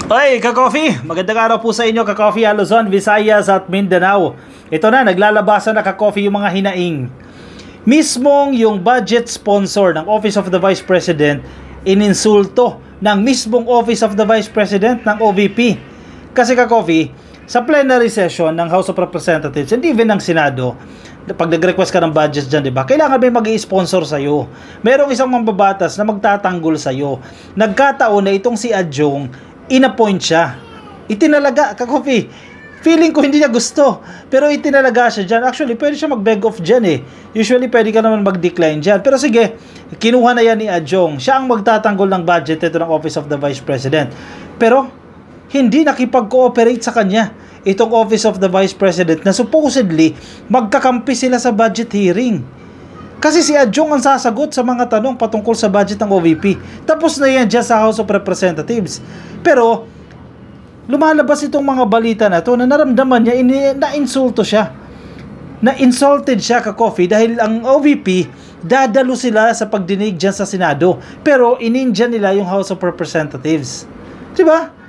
Oy, ka-coffee! Magandang araw po sa inyo, ka-coffee, Luzon, Visayas at Mindanao. Ito na, naglalabasan na, ka-coffee, yung mga hinaing. Mismong yung budget sponsor ng Office of the Vice President, ininsulto ng mismong Office of the Vice President ng OVP. Kasi, ka-coffee, sa plenary session ng House of Representatives and even ng Senado, pag nag-request ka ng budget dyan, diba? Kailangan may mag-i-sponsor sa'yo. Merong isang mambabatas na magtatanggol sa'yo. Nagkataon na itong si Adjong, in-appoint siya. Itinalaga, ka-coffee. Feeling ko hindi niya gusto. Pero itinalaga siya dyan. Actually, pwede siya mag-beg off dyan eh. Usually, pwede ka naman mag-decline dyan. Pero sige, kinuha na yan ni Adjong. Siya ang magtatanggol ng budget ito ng Office of the Vice President. Pero, hindi nakipag-cooperate sa kanya itong Office of the Vice President na supposedly magkakampi sila sa budget hearing. Kasi si Adjong ang sasagot sa mga tanong patungkol sa budget ng OVP. Tapos na yan dyan sa House of Representatives. Pero, lumalabas itong mga balita na to na naramdaman niya, na-insulto siya. Na-insulted siya, ka-coffee, dahil ang OVP, dadalo sila sa pagdinig dyan sa Senado. Pero, inindyan nila yung House of Representatives. Diba?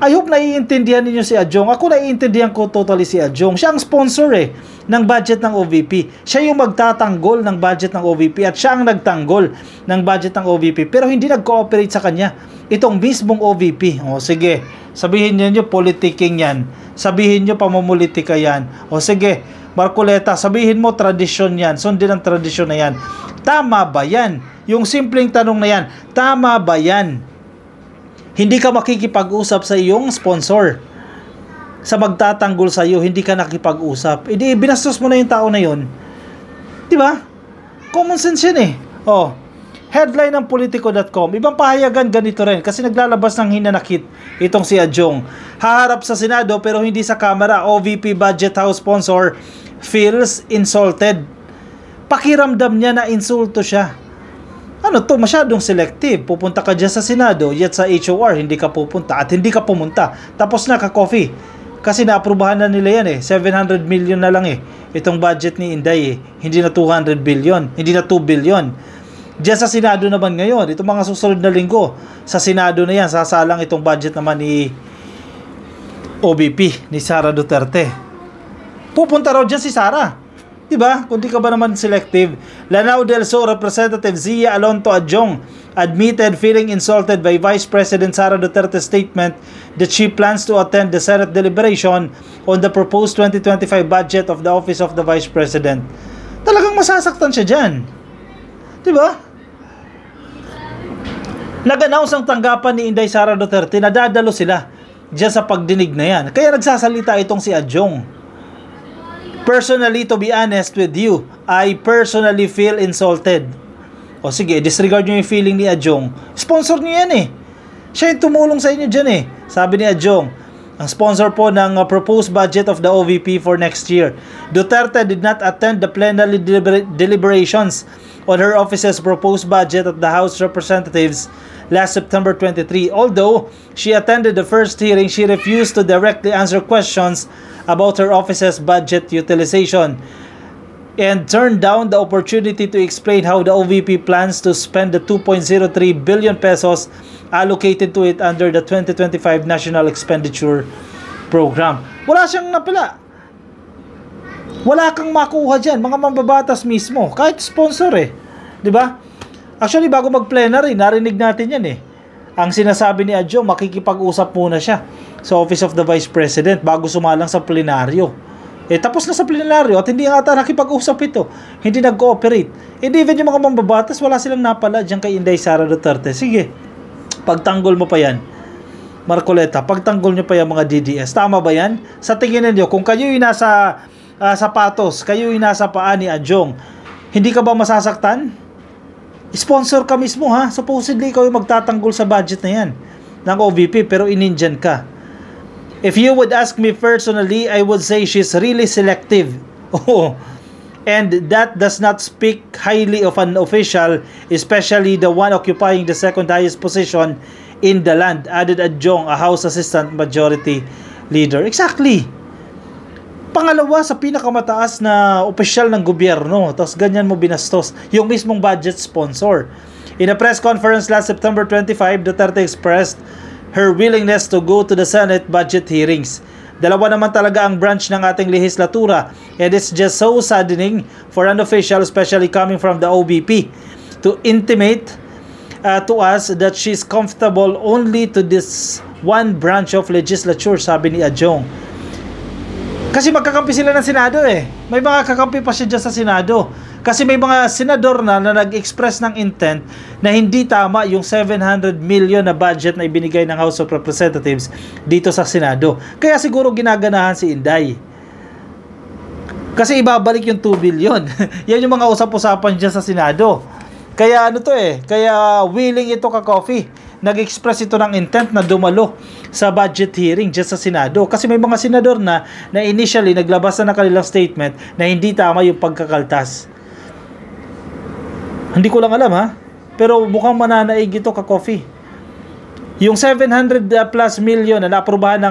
I hope naiintindihan ninyo si Adjong. Ako naiintindihan ko totally si Adjong. Siya ang sponsor ng budget ng OVP. Siya yung magtatanggol ng budget ng OVP at siya ang nagtanggol ng budget ng OVP. Pero hindi nag-cooperate sa kanya itong mismong OVP. O sige, sabihin niyo politicking yan. Sabihin niyo pamumulitika yan. O sige, Marcoleta, sabihin mo tradisyon yan. Sundin ang tradisyon na yan. Tama ba yan? Yung simpleng tanong na yan, tama ba yan? Hindi ka makikipag-usap sa iyong sponsor. Sa magtatanggol sa iyo, hindi ka nakipag-usap. Hindi, binastos mo na yung tao na yun. Diba? Common sense yan eh. Oh, headline ng Politico.com. Ibang pahayagan ganito rin kasi naglalabas ng hinanakit itong si Adjong. Haharap sa Senado pero hindi sa Kamara. OVP Budget House sponsor feels insulted. Pakiramdam niya na insulto siya. Ano to, masyadong selective. Pupunta ka dyan sa Senado, yet sa HOR, hindi ka pupunta at hindi ka pumunta. Tapos na, ka-coffee. Kasi naaprubahan na nila yan eh. 700 million na lang eh. Itong budget ni Inday eh. Hindi na 200 billion. Hindi na 2 billion. Diyan sa Senado naman ngayon, itong mga susunod na linggo, sa Senado na yan, sasalang itong budget naman ni OVP, ni Sara Duterte. Pupunta raw dyan si Sara. Diba? Kung di ka ba naman selective. Lanao del Sur Representative Zia Alonto Adjong admitted feeling insulted by Vice President Sara Duterte's statement that she plans to attend the Senate deliberation on the proposed 2025 budget of the Office of the Vice President. Talagang masasaktan siya dyan. Diba? Nag-announce ang tanggapan ni Inday Sara Duterte na dadalo sila dyan sa pagdinig na yan. Kaya nagsasalita itong si Adjong. Personally, to be honest with you, I personally feel insulted. O sige, disregard nyo yung feeling ni Adjong. Sponsor nyo yan eh. Siya yung tumulong sa inyo dyan eh. Sabi ni Adjong, ang sponsor po ng proposed budget of the OVP for next year. Duterte did not attend the plenary deliberations on her office's proposed budget at the House Representatives last September 23. Although she attended the first hearing, she refused to directly answer questions about her office's budget utilization and turned down the opportunity to explain how the OVP plans to spend the 2.03 billion pesos allocated to it under the 2025 National Expenditure Program. Wala siyang napila. Wala kang makuha dyan, mga mambabatas mismo, kahit sponsor eh. Diba? Actually, bago mag-plenary, narinig natin yan eh. Ang sinasabi ni Adjong, makikipag-usap muna siya sa Office of the Vice President bago sumalang sa plenaryo. Eh, tapos na sa plenaryo at hindi nga ata nakipag-usap ito. Hindi nag-cooperate. And even yung mga mambabatas, wala silang napala dyan kay Inday Sara Duterte. Sige, pagtanggol mo pa yan. Marcoleta, pagtanggol nyo pa yan mga DDS. Tama ba yan? Sa tingin ninyo, kung kayo yung nasa sapatos, kayo yung nasa paa ni Adjong, hindi ka ba masasaktan? Sponsor ka mismo ha. Supposedly ikaw yung magtatanggol sa budget na yan ng OVP pero inindyan ka. If you would ask me personally, I would say she's really selective. Oh, and that does not speak highly of an official, especially the one occupying the second highest position in the land, added Adjong, a House Assistant Majority Leader. Exactly. Pangalawa, sa pinakamataas na opisyal ng gobyerno, tapos ganyan mo binastos yung mismong budget sponsor. In a press conference last September 25, Duterte expressed her willingness to go to the Senate budget hearings. Dalawa naman talaga ang branch ng ating lehislatura, and it's just so saddening for an official, especially coming from the OVP, to intimate to us that she's comfortable only to this one branch of legislature, sabi ni Adjong. Kasi magkakampi sila ng Senado eh. May mga kakampi pa siya dyan sa Senado. Kasi may mga senador na nag-express ng intent na hindi tama yung 700 million na budget na ibinigay ng House of Representatives dito sa Senado. Kaya siguro ginaganahan si Inday. Kasi ibabalik yung 2 billion. Yan yung mga usap-usapan dyan sa Senado. Kaya ano to eh, kaya willing ito ka-coffee. Nag-express ito ng intent na dumalo sa budget hearing dyan sa Senado. Kasi may mga senador na initially naglabas na ng kanilang statement na hindi tama yung pagkakaltas. Hindi ko lang alam ha, pero mukhang mananaig ito ka-coffee. Yung 700 plus million na naaprubahan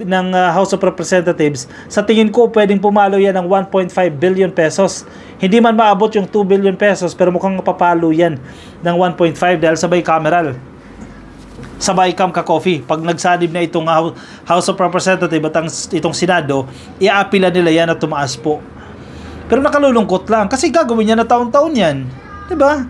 ng House of Representatives, sa tingin ko pwedeng pumalo yan ng 1.5 billion pesos. Hindi man maabot yung 2 billion pesos, pero mukhang papalo yan ng 1.5 dahil sabay cameral. Sabay cam ka-coffee. Pag nagsanib na itong House of Representatives at itong Senado, iaapila nila yan at tumaas po. Pero nakalulungkot lang kasi gagawin niya na taon-taon yan. Diba?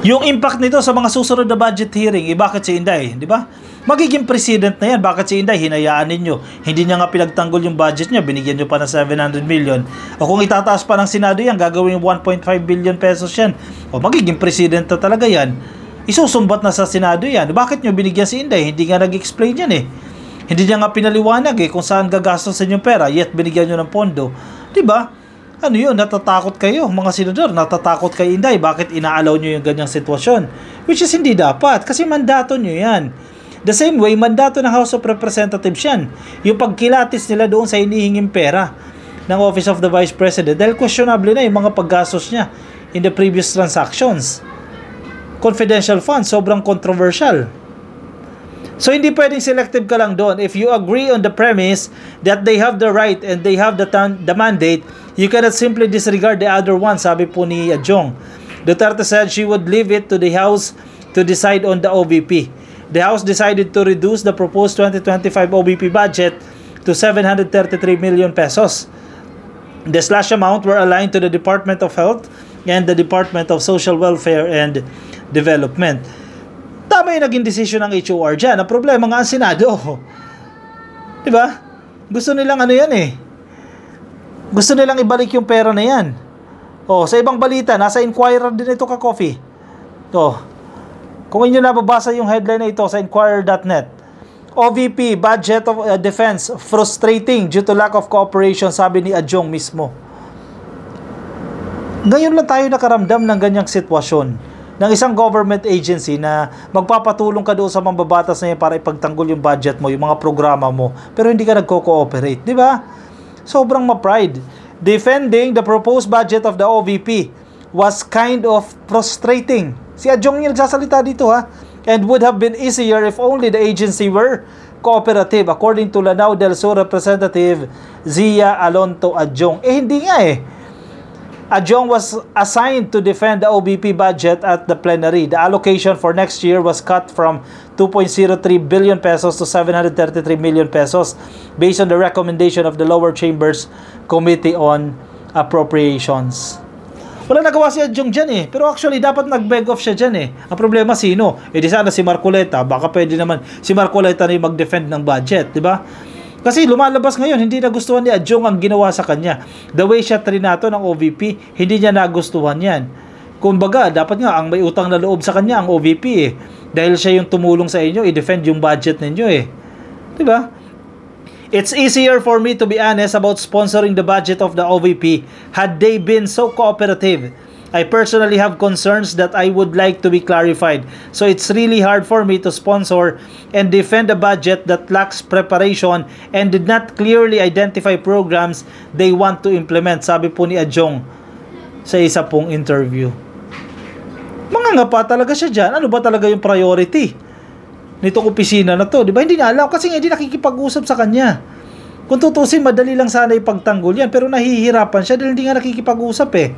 Yung impact nito sa mga susunod na budget hearing, bakit si Inday? Diba? Magiging president na yan. Bakit si Inday? Hinayaan ninyo. Hindi niya nga pinagtanggol yung budget niya. Binigyan nyo pa ng 700 million. O kung itataas pa ng Senado yan, gagawin yung 1.5 billion pesos yan. O magiging president na talaga yan. Isusumbat na sa Senado yan. Bakit nyo binigyan si Inday? Hindi nga nag-explain yan eh. Hindi niya nga pinaliwanag kung saan gagastos sa inyong pera, yet binigyan nyo ng pondo. Diba? Ano yun? Natatakot kayo, mga senador. Natatakot kay Inday. Bakit inaalaw nyo yung ganyang sitwasyon? Which is hindi dapat. Kasi mandato nyo yan. The same way, mandato ng House of Representatives yan. Yung pagkilatis nila doon sa hinihinging pera ng Office of the Vice President. Dahil questionable na yung mga paggastos niya in the previous transactions. Confidential funds, sobrang controversial. So hindi pwedeng selective ka lang doon. If you agree on the premise that they have the right and they have the mandate, you cannot simply disregard the other one, sabi po ni Adjong. Duterte said she would leave it to the House to decide on the OVP. The House decided to reduce the proposed 2025 OVP budget to 733 million pesos. The slash amount were aligned to the Department of Health and the Department of Social Welfare and Development. Tama yung naging desisyon ng HOR dyan. Ang problema nga ang Senado. Diba? Gusto nilang ano yan eh. Gusto nilang ibalik yung pera na yan. Sa ibang balita, nasa Inquirer din ito ka-coffee. Kung inyo nababasa yung headline na ito sa Inquirer.net. OVP, Budget of Defense, frustrating due to lack of cooperation, sabi ni Adjong mismo. Ngayon lang tayo nakaramdam ng ganyang sitwasyon ng isang government agency na magpapatulong ka doon sa mambabatas na yan para ipagtanggol yung budget mo, yung mga programa mo, pero hindi ka nagko-cooperate, di ba? Sobrang ma-pride. Defending the proposed budget of the OVP was kind of frustrating. Si Adjong yung nagsasalita dito ha, and would have been easier if only the agency were cooperative, according to Lanao del Sur Representative Zia Alonto Adjong. Hindi nga eh. Adjong was assigned to defend the OVP budget at the plenary. The allocation for next year was cut from 2.03 billion pesos to 733 million pesos based on the recommendation of the lower chambers Committee on Appropriations. Wala nagawa si Adjong dyan eh. Pero actually, dapat nag-beg off siya dyan eh. Ang problema sino? Di sana si Marcoleta. Baka pwede naman si Marcoleta na yung mag-defend ng budget. Diba? Kasi lumalabas ngayon, hindi nagustuhan ni Adjong ang ginawa sa kanya. The way siya trinato ng OVP, hindi niya nagustuhan yan. Kumbaga, dapat nga, ang may utang na loob sa kanya, ang OVP eh. Dahil siya yung tumulong sa inyo, i-defend yung budget ninyo eh. Diba? It's easier for me to be honest about sponsoring the budget of the OVP had they been so cooperative. I personally have concerns that I would like to be clarified. So it's really hard for me to sponsor and defend a budget that lacks preparation and did not clearly identify programs they want to implement, sabi po ni Adjong sa isa pong interview. Mangangapa talaga siya dyan. Ano ba talaga yung priority nitong opisina na to? Di ba? Hindi niya alam kasi hindi nakikipag-usap sa kanya. Kung tutusin, madali lang sana ipagtanggol yan, pero nahihirapan siya dahil hindi nga nakikipag-usap eh.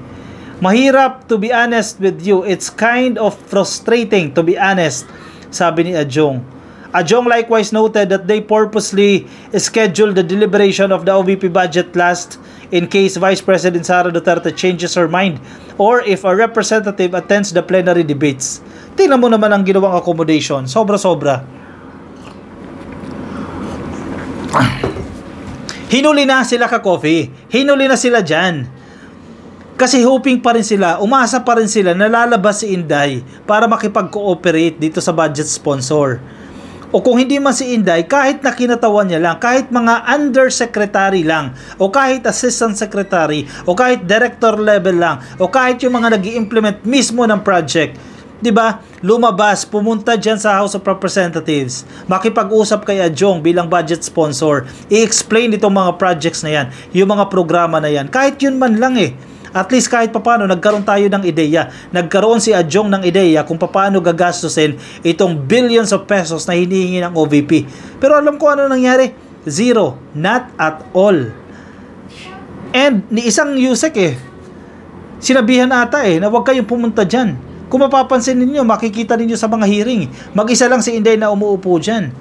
Mahirap to be honest with you. It's kind of frustrating to be honest, sabi ni Adjong. Adjong likewise noted that they purposely scheduled the deliberation of the OVP budget last in case Vice President Sara Duterte changes her mind or if a representative attends the plenary debates. Tingnan mo naman ang ginawang accommodation. Sobra-sobra. Hinuli na sila ka-coffee. Hinuli na sila dyan. Kasi hoping pa rin sila, umasa pa rin sila na lalabas si Inday para makipag-cooperate dito sa budget sponsor. O kung hindi man si Inday, kahit na kinatawan niya lang, kahit mga undersecretary lang, o kahit assistant secretary, o kahit director level lang, o kahit yung mga nag-i-implement mismo ng project, di ba? Lumabas, pumunta dyan sa House of Representatives, makipag-usap kay Adjong bilang budget sponsor, i-explain itong mga projects na yan, yung mga programa na yan, kahit yun man lang At least kahit papano nagkaroon tayo ng ideya. Nagkaroon si Adjong ng ideya kung paano gagastusin itong billions of pesos na hinihingi ng OVP. Pero alam ko ano nangyari? Zero. Not at all. And ni isang Yusek sinabihan ata na huwag kayong pumunta dyan. Kung mapapansin ninyo, makikita ninyo sa mga hearing, mag-isa lang si Inday na umuupo dyan.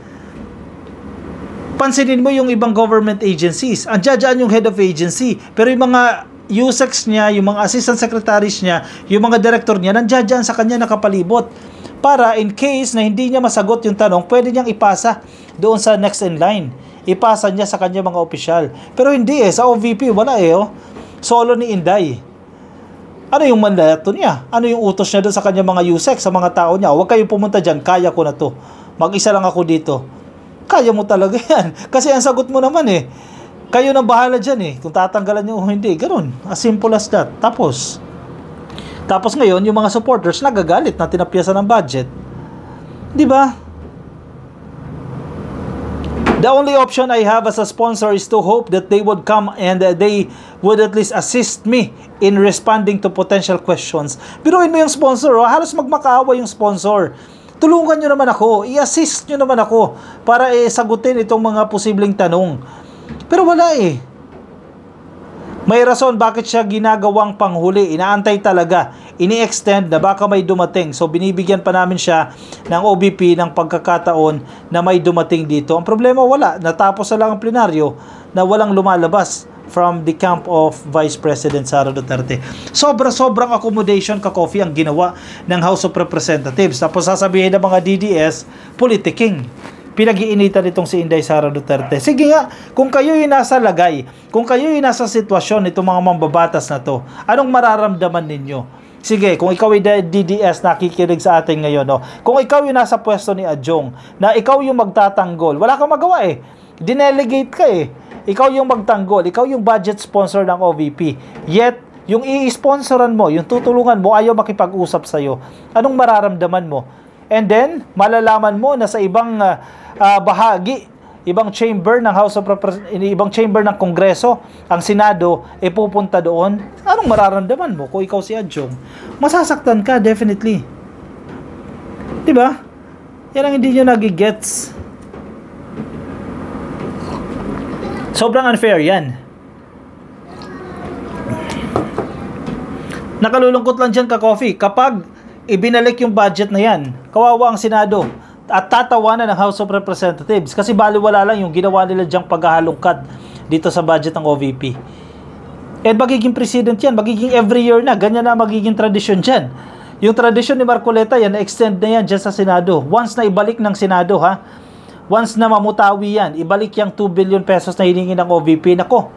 Pansinin mo yung ibang government agencies. Andiyan yung head of agency. Pero yung mga USECs niya, yung mga assistant secretaries niya, yung mga director niya, nandiyan sa kanya nakapalibot. Para in case na hindi niya masagot yung tanong, pwede niyang ipasa doon sa next in line. Ipasa niya sa kanya mga opisyal. Pero hindi sa OVP, wala Solo ni Inday. Ano yung mandato niya? Ano yung utos niya doon sa kanya mga USEC, sa mga tao niya? Huwag kayong pumunta dyan, kaya ko na to. Mag-isa lang ako dito. Kaya mo talaga yan. Kasi ang sagot mo naman kayo nang bahala dyan kung tatanggalan nyo o hindi. Ganun. As simple as that. Tapos ngayon, yung mga supporters nagagalit na tinapyasan ng budget. Di ba? The only option I have as a sponsor is to hope that they would come and they would at least assist me in responding to potential questions. Biruin mo yung sponsor, halos magmakaawa yung sponsor. Tulungan nyo naman ako, i-assist nyo naman ako para sagutin itong mga posibleng tanong. Pero wala May rason bakit siya ginagawang panghuli. Inaantay talaga. Ini-extend na baka may dumating. So binibigyan pa namin siya ng OVP ng pagkakataon na may dumating dito. Ang problema wala. Natapos na lang ang plenaryo na walang lumalabas from the camp of Vice President Sara Duterte. Sobrang accommodation ka-coffee ang ginawa ng House of Representatives. Tapos sasabihin ng mga DDS, politicking. Pinag-iinitan itong si Inday Sara Duterte. Sige nga, kung kayo yung nasa lagay, kung kayo yung nasa sitwasyon itong mga mambabatas na to, anong mararamdaman ninyo? Sige, kung ikaw yung DDS nakikinig sa atin ngayon, kung ikaw yung nasa pwesto ni Adjong, na ikaw yung magtatanggol, wala kang magawa Dinelegate ka Ikaw yung magtanggol, ikaw yung budget sponsor ng OVP. Yet, yung i-sponsoran mo, yung tutulungan mo, ayaw makipag-usap sa'yo. Anong mararamdaman mo? And then, malalaman mo na sa ibang bahagi, ibang chamber ng House of ibang chamber ng Kongreso, ang Senado, pupunta doon. Anong mararamdaman mo kung ikaw si Adjong? Masasaktan ka, definitely. Diba? Yan ang hindi nyo nagigets. Sobrang unfair yan. Nakalulungkot lang dyan ka-coffee. Kapag ibinalik yung budget na yan, kawawa ang Senado at tatawanan ng House of Representatives kasi baliwala lang yung ginawa nila dyang paghahalongkat dito sa budget ng OVP. And magiging president yan, magiging every year na, ganyan na magiging tradisyon dyan. Yung tradisyon ni Marcoleta yan, na-extend na yan dyan sa Senado. Once na ibalik ng Senado once na mamutawi yan, ibalik yung 2 billion pesos na hiningi ng OVP, nako,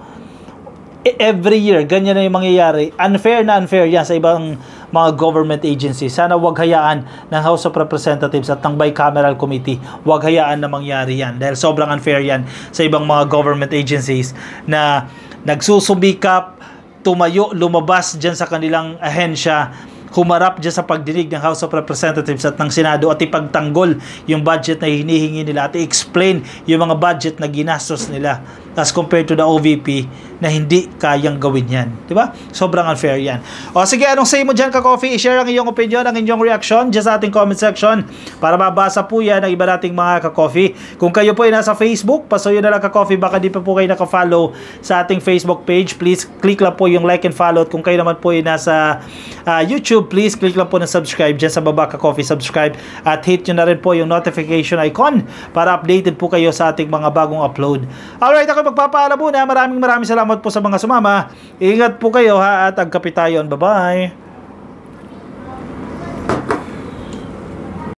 every year, ganyan na yung mangyayari. Unfair na unfair yan sa ibang mga government agencies. Sana wag hayaan ng House of Representatives at ng Bicameral Committee, wag hayaan na mangyari yan. Dahil sobrang unfair yan sa ibang mga government agencies na nagsusumikap, tumayo, lumabas dyan sa kanilang ahensya, humarap dyan sa pagdinig ng House of Representatives at ng Senado at ipagtanggol yung budget na hinihingi nila at i-explain yung mga budget na ginastos nila. as compared to the OVP na hindi kayang gawin yan. Diba? Sobrang unfair yan. O sige, anong say mo dyan ka-coffee? I-share ang iyong opinion, ang inyong reaction dyan sa ating comment section para mabasa po yan ng iba nating mga ka-coffee. Kung kayo po ay nasa Facebook, pasuyo na lang ka-coffee, baka di pa po kayo naka-follow sa ating Facebook page. Please click lang po yung like and follow. At kung kayo naman po ay nasa YouTube, please click lang po na subscribe dyan sa baba ka-coffee, subscribe at hit nyo na rin po yung notification icon para updated po kayo sa ating mga bagong upload. Alright, ako magpapaalam muna. Maraming salamat po sa mga sumama. Ingat po kayo ha at agkape tayo. Bye-bye.